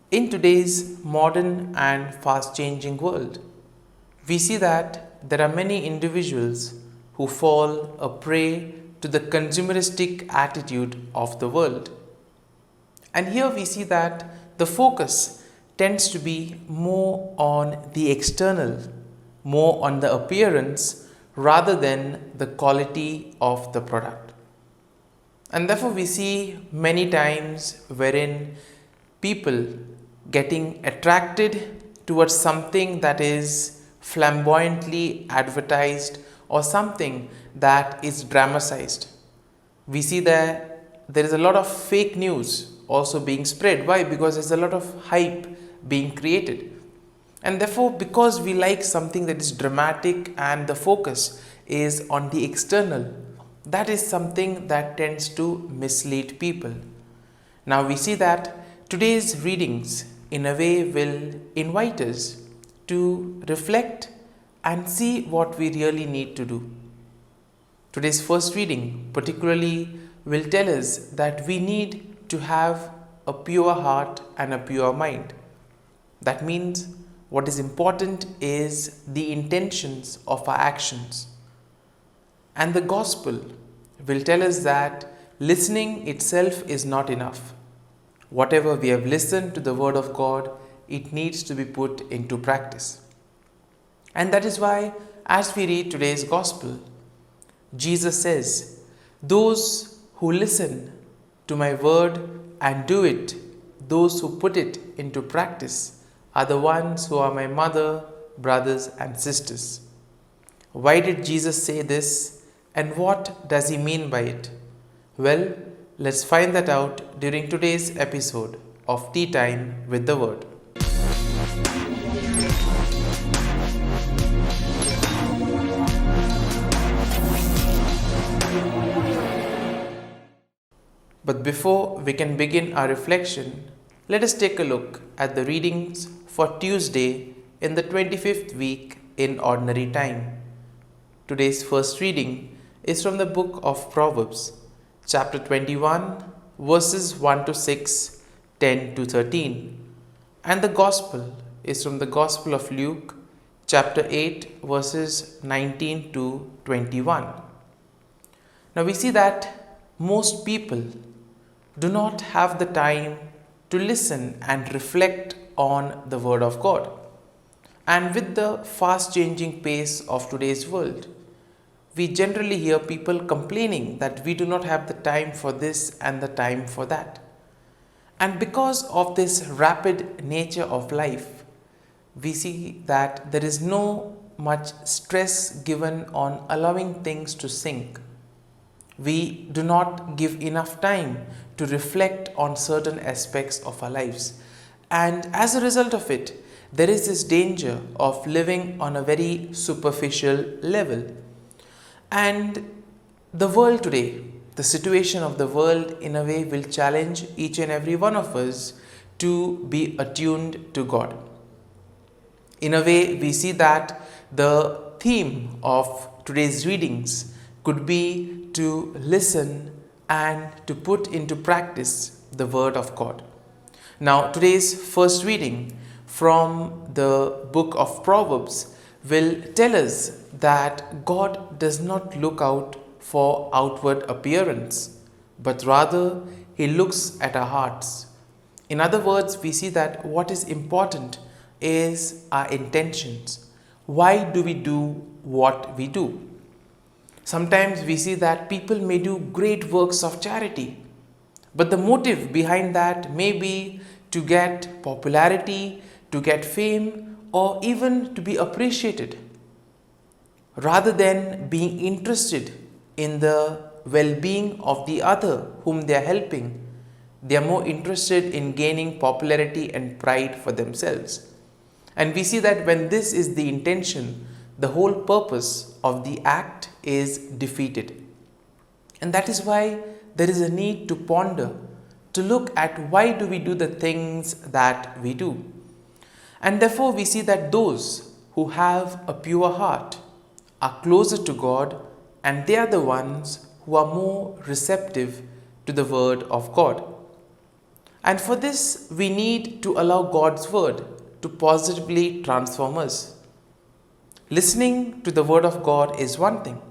In today's modern and fast changing world, we see that there are many individuals who fall a prey to the consumeristic attitude of the world. And here we see that the focus tends to be more on the external, more on the appearance rather than the quality of the product. And therefore, we see many times wherein people getting attracted towards something that is flamboyantly advertised or something that is dramatized. We see that there is a lot of fake news also being spread. Why? Because there's a lot of hype being created. And therefore, because we like something that is dramatic and the focus is on the external, that is something that tends to mislead people. Now we see that today's readings in a way will invite us to reflect and see what we really need to do. Today's first reading particularly will tell us that we need to have a pure heart and a pure mind. That means what is important is the intentions of our actions. And the gospel will tell us that listening itself is not enough. Whatever we have listened to the word of God, it needs to be put into practice. And that is why, as we read today's gospel, Jesus says, "Those who listen to my word and do it, those who put it into practice, are the ones who are my mother, brothers, and sisters." Why did Jesus say this? And what does he mean by it? Well, let's find that out during today's episode of Tea Time with the Word. But before we can begin our reflection, let us take a look at the readings for Tuesday in the 25th week in Ordinary Time. Today's first reading is from the book of Proverbs, chapter 21, verses 1 to 6, 10 to 13. And the Gospel is from the Gospel of Luke, chapter 8, verses 19 to 21. Now we see that most people do not have the time to listen and reflect on the Word of God. And with the fast changing pace of today's world, we generally hear people complaining that we do not have the time for this and the time for that. And because of this rapid nature of life, we see that there is no much stress given on allowing things to sink. We do not give enough time to reflect on certain aspects of our lives. And as a result of it, there is this danger of living on a very superficial level. And the world today, the situation of the world in a way will challenge each and every one of us to be attuned to God. In a way, we see that the theme of today's readings could be to listen and to put into practice the Word of God. Now, today's first reading from the book of Proverbs will tell us that God does not look out for outward appearance, but rather He looks at our hearts. In other words, we see that what is important is our intentions. Why do we do what we do? Sometimes we see that people may do great works of charity, but the motive behind that may be to get popularity, to get fame, or even to be appreciated. Rather than being interested in the well-being of the other whom they are helping, they are more interested in gaining popularity and pride for themselves. And we see that when this is the intention, the whole purpose of the act is defeated. And that is why there is a need to ponder, to look at why do we do the things that we do. And therefore we see that those who have a pure heart are closer to God, and they are the ones who are more receptive to the Word of God. And for this, we need to allow God's word to positively transform us. Listening to the word of God is one thing.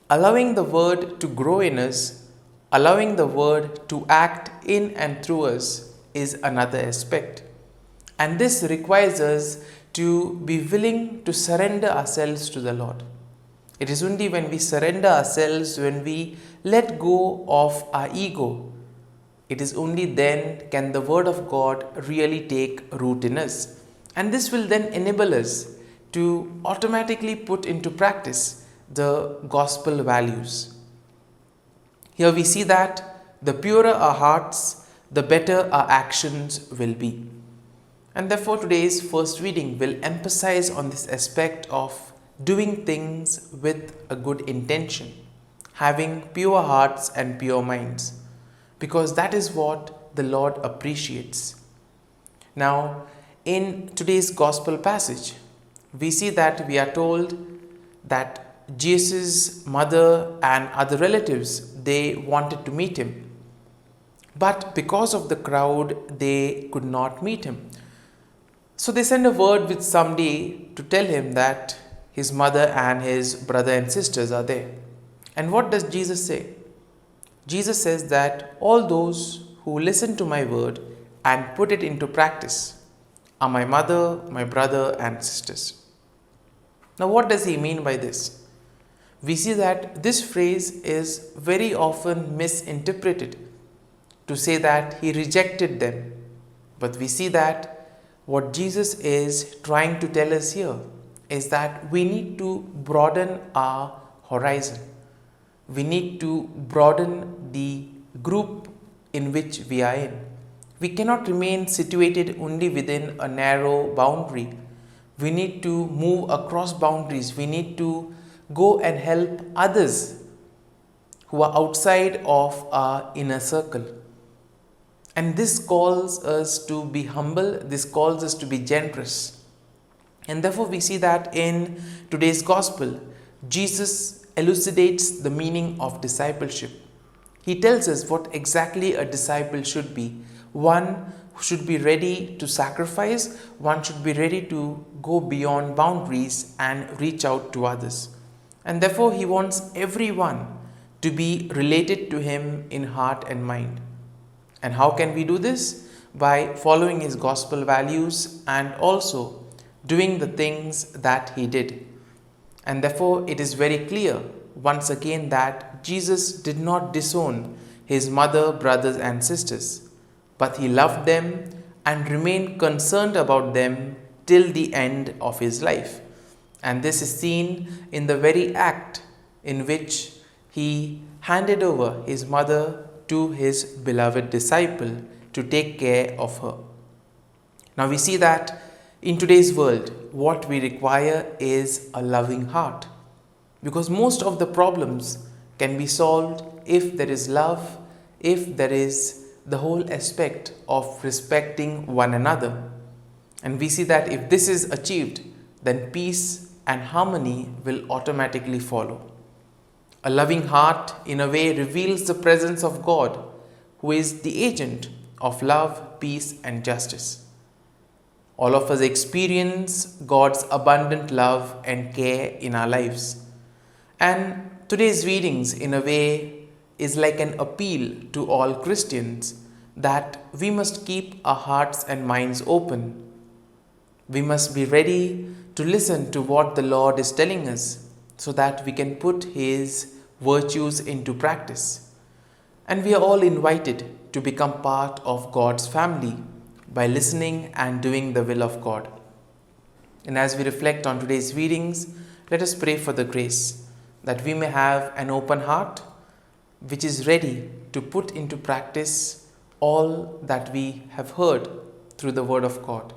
Allowing the word to grow in us, allowing the word to act in and through us is another aspect. And this requires us to be willing to surrender ourselves to the Lord. It is only when we surrender ourselves, when we let go of our ego, it is only then can the word of God really take root in us. And this will then enable us to automatically put into practice the gospel values. Here we see that the purer our hearts, the better our actions will be. And therefore today's first reading will emphasize on this aspect of doing things with a good intention, having pure hearts and pure minds, because that is what the Lord appreciates. Now, in today's gospel passage, we see that we are told that Jesus' mother and other relatives, they wanted to meet him. But because of the crowd, they could not meet him. So they send a word with somebody to tell him that his mother and his brother and sisters are there. And what does Jesus say? Jesus says that all those who listen to my word and put it into practice are my mother, my brother and sisters. Now what does he mean by this? We see that this phrase is very often misinterpreted to say that he rejected them. But we see that what Jesus is trying to tell us here is that we need to broaden our horizon. We need to broaden the group in which we are in. We cannot remain situated only within a narrow boundary. We need to move across boundaries. We need to go and help others who are outside of our inner circle. And this calls us to be humble. This calls us to be generous. And therefore we see that in today's gospel, Jesus elucidates the meaning of discipleship. He tells us what exactly a disciple should be. One should be ready to sacrifice. One should be ready to go beyond boundaries and reach out to others. And therefore he wants everyone to be related to him in heart and mind. And how can we do this? By following his gospel values and also doing the things that he did. And therefore it is very clear once again that Jesus did not disown his mother, brothers and sisters, but he loved them and remained concerned about them till the end of his life. And this is seen in the very act in which he handed over his mother to his beloved disciple to take care of her. Now we see that in today's world, what we require is a loving heart, because most of the problems can be solved if there is love, if there is the whole aspect of respecting one another. And we see that if this is achieved, then peace and harmony will automatically follow. A loving heart, in a way, reveals the presence of God, who is the agent of love, peace, and justice. All of us experience God's abundant love and care in our lives. And today's readings, in a way, is like an appeal to all Christians that we must keep our hearts and minds open. We must be ready to listen to what the Lord is telling us so that we can put his virtues into practice. And we are all invited to become part of God's family by listening and doing the will of God. And as we reflect on today's readings, let us pray for the grace that we may have an open heart which is ready to put into practice all that we have heard through the word of God.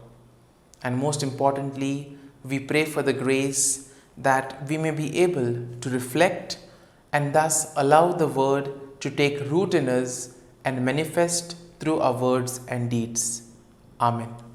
And most importantly, we pray for the grace that we may be able to reflect and thus allow the word to take root in us and manifest through our words and deeds. Amen.